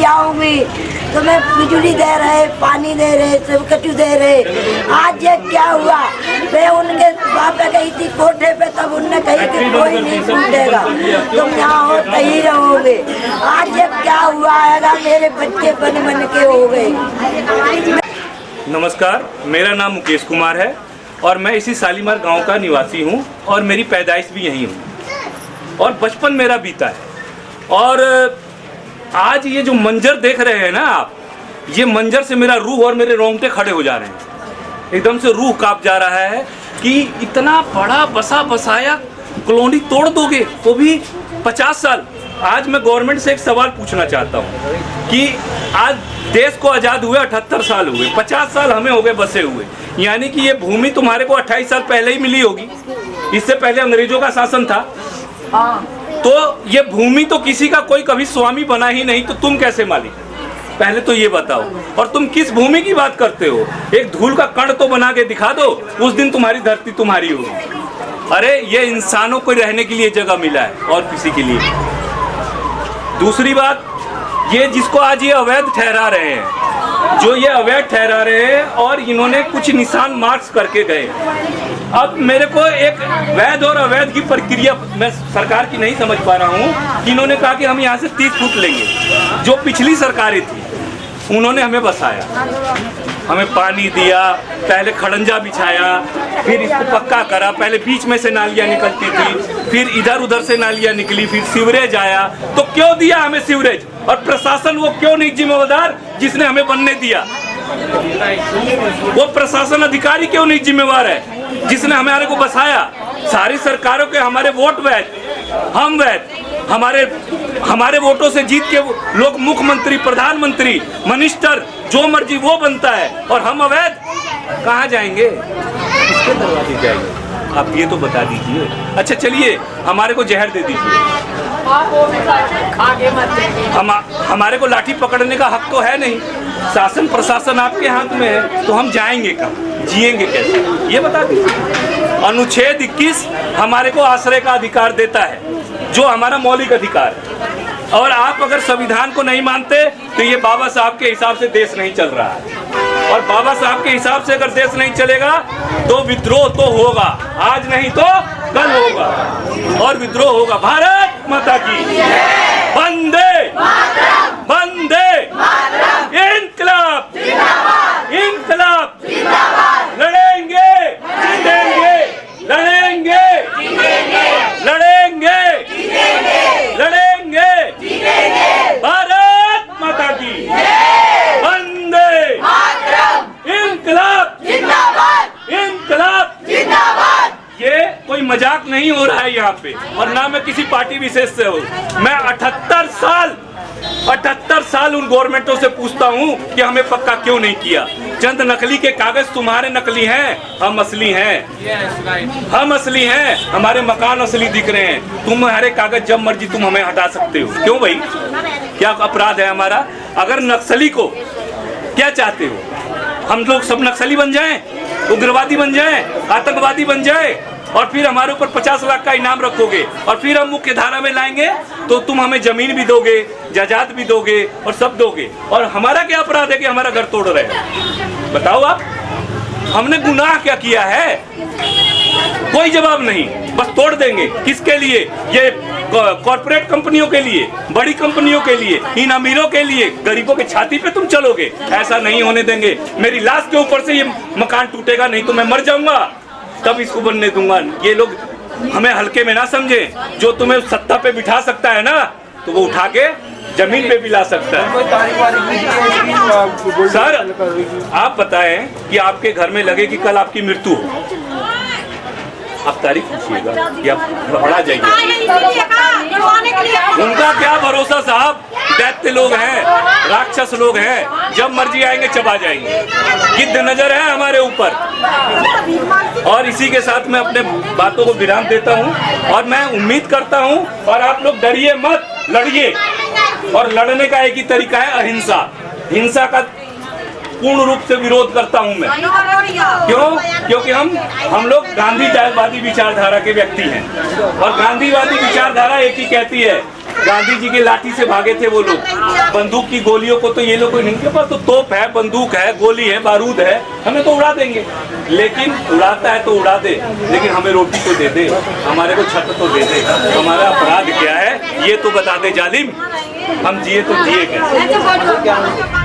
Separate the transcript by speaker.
Speaker 1: जाऊंगी, तुम्हें बिजली दे रहे, पानी दे रहे, सब कुछ दे रहे। आज ये क्या हुआ? मैं उनके बाप गई थी कोठे पे, तब उनने कही कि कोई नहीं पूछेगा, तुम यहाँ होते ही रहोगे। आज ये क्या हुआ है? मेरे बच्चे बन बन के हो गए।
Speaker 2: नमस्कार, मेरा नाम मुकेश कुमार है और मैं इसी शालीमार गांव का निवासी हूं और मेरी पैदाइश भी यहीं हुई और बचपन मेरा बीता है। और आज ये जो मंजर देख रहे हैं ना आप, ये मंजर से मेरा रूह और मेरे रोंगटे खड़े हो जा रहे हैं। एकदम से रूह कांप जा रहा है कि इतना बड़ा बसा बसाया कॉलोनी तोड़ दोगे, वो भी 50 साल। आज मैं गवर्नमेंट से एक सवाल पूछना चाहता हूँ कि आज देश को आज़ाद हुए 78 साल हुए, 50 साल हमें हो गए बसे हुए, यानी कि ये भूमि तुम्हारे को 28 साल पहले ही मिली होगी। इससे पहले अंग्रेजों का शासन था। तो ये भूमि तो किसी का कोई कभी स्वामी बना ही नहीं, तो तुम कैसे मालिक? पहले तो ये बताओ। और तुम किस भूमि की बात करते हो? एक धूल का कण तो बना के दिखा दो, उस दिन तुम्हारी धरती तुम्हारी होगी। अरे ये इंसानों को रहने के लिए जगह मिला है और किसी के लिए। दूसरी बात, ये जिसको आज ये अवैध ठहरा रहे हैं, जो ये अवैध ठहरा रहे हैं और इन्होंने कुछ निशान मार्क्स करके गए। अब मेरे को एक वैध और अवैध की प्रक्रिया मैं सरकार की नहीं समझ पा रहा हूँ कि इन्होंने कहा कि हम यहाँ से 30 फुट लेंगे। जो पिछली सरकारें थी उन्होंने हमें बसाया, हमें पानी दिया, पहले खड़ंजा बिछाया, फिर इसको पक्का करा। पहले बीच में से नालियाँ निकलती थी, फिर इधर उधर से नालियाँ निकली, फिर सीवरेज आया। तो क्यों दिया हमें सीवरेज? और प्रशासन वो क्यों नहीं जिम्मेदार जिसने हमें बनने दिया? वो प्रशासन अधिकारी क्यों नहीं जिम्मेवार है जिसने हमारे को बसाया? सारी सरकारों के हमारे वोट वैध, हम वैध, हमारे वोटों से जीत के लोग मुख्यमंत्री, प्रधानमंत्री, मिनिस्टर, जो मर्जी वो बनता है, और हम अवैध। कहाँ जाएंगे? किसके दरवाजे जाएंगे? आप ये तो बता दीजिए। अच्छा चलिए, हमारे को जहर दे दीजिए। हमारे को लाठी पकड़ने का हक तो है नहीं। शासन प्रशासन आपके हाथ में है, तो हम जाएंगे कहाँ, जिएंगे कैसे, ये बता दीजिए। अनुच्छेद 21 हमारे को आश्रय का अधिकार देता है, जो हमारा मौलिक अधिकार है। और आप अगर संविधान को नहीं मानते तो ये बाबा साहब के हिसाब से देश नहीं चल रहा है। और बाबा साहब के हिसाब से अगर देश नहीं चलेगा तो विद्रोह तो होगा, आज नहीं तो कल होगा, और विद्रोह होगा। भारत माता की वंदे वंदे इंकलाब इंकलाब। लड़ेंगे जीतेंगे, लड़ेंगे लड़ेंगे लड़ेंगे। भारत माता की वंदे इंकलाब इंकलाब। ये कोई मजाक नहीं हो रहा है यहाँ पे, और ना मैं किसी पार्टी विशेष से हूँ। मैं 78 साल उन गवर्नमेंटों से पूछता हूँ कि हमें पक्का क्यों नहीं किया। चंद नकली के कागज तुम्हारे नकली हैं, हम असली हैं, हम असली हैं। हमारे मकान असली दिख रहे हैं। तुम्हारे कागज जब मर्जी तुम हमें हटा सकते हो। क्यों भाई, क्या अपराध है हमारा? अगर नक्सली को क्या चाहते हो, हम लोग सब नक्सली बन जाएं, उग्रवादी बन जाएं, आतंकवादी बन जाएं, और फिर हमारे ऊपर 50 लाख का इनाम रखोगे, और फिर हम मुख्य धारा में लाएंगे तो तुम हमें जमीन भी दोगे, जायदाद भी दोगे और सब दोगे। और हमारा क्या अपराध है कि हमारा घर तोड़ रहे हैं? बताओ आप, हमने गुनाह क्या किया है? कोई जवाब नहीं, बस तोड़ देंगे। किसके लिए? ये कॉर्पोरेट कंपनियों के लिए, बड़ी कंपनियों के लिए, इन अमीरों के लिए। गरीबों के छाती पे तुम चलोगे? ऐसा नहीं होने देंगे। मेरी लाश के ऊपर से ये मकान टूटेगा नहीं तो मैं मर जाऊंगा, तब इसको बनने दूंगा। ये लोग हमें हल्के में ना समझे। जो तुम्हें सत्ता पे बिठा सकता है ना, तो वो उठा के जमीन पे भी ला सकता है। सर आप बताएं कि आपके घर में लगे कि कल आपकी मृत्यु हो, आप तारीख पूछिएगा या पढ़ा जाइए। उनका क्या भरोसा साहब, दैत्य लोग हैं, राक्षस लोग हैं, जब मर्जी आएंगे चबा जाएंगे। गिद्ध नजर है हमारे ऊपर। और इसी के साथ मैं अपने बातों को विराम देता हूं, और मैं उम्मीद करता हूं, और आप लोग डरिए मत, लड़िए। और लड़ने का एक ही तरीका है अहिंसा। हिंसा का पूर्ण रूप से विरोध करता हूं मैं। क्यों? क्योंकि हम लोग गांधीवादी विचारधारा के व्यक्ति हैं, और गांधीवादी विचारधारा एक ही कहती है गांधी जी के लाठी से भागे थे वो लोग। बंदूक की गोलियों को तो ये लोग, इनके पास तो तोप है, बंदूक है, गोली है, बारूद है, हमें तो उड़ा देंगे। लेकिन उड़ाता है तो उड़ा दे, लेकिन हमें रोटी तो दे दे, हमारे को छत तो दे दे। हमारा अपराध क्या है ये तो बता दे जालिम, हम जिए तो जिए कैसे।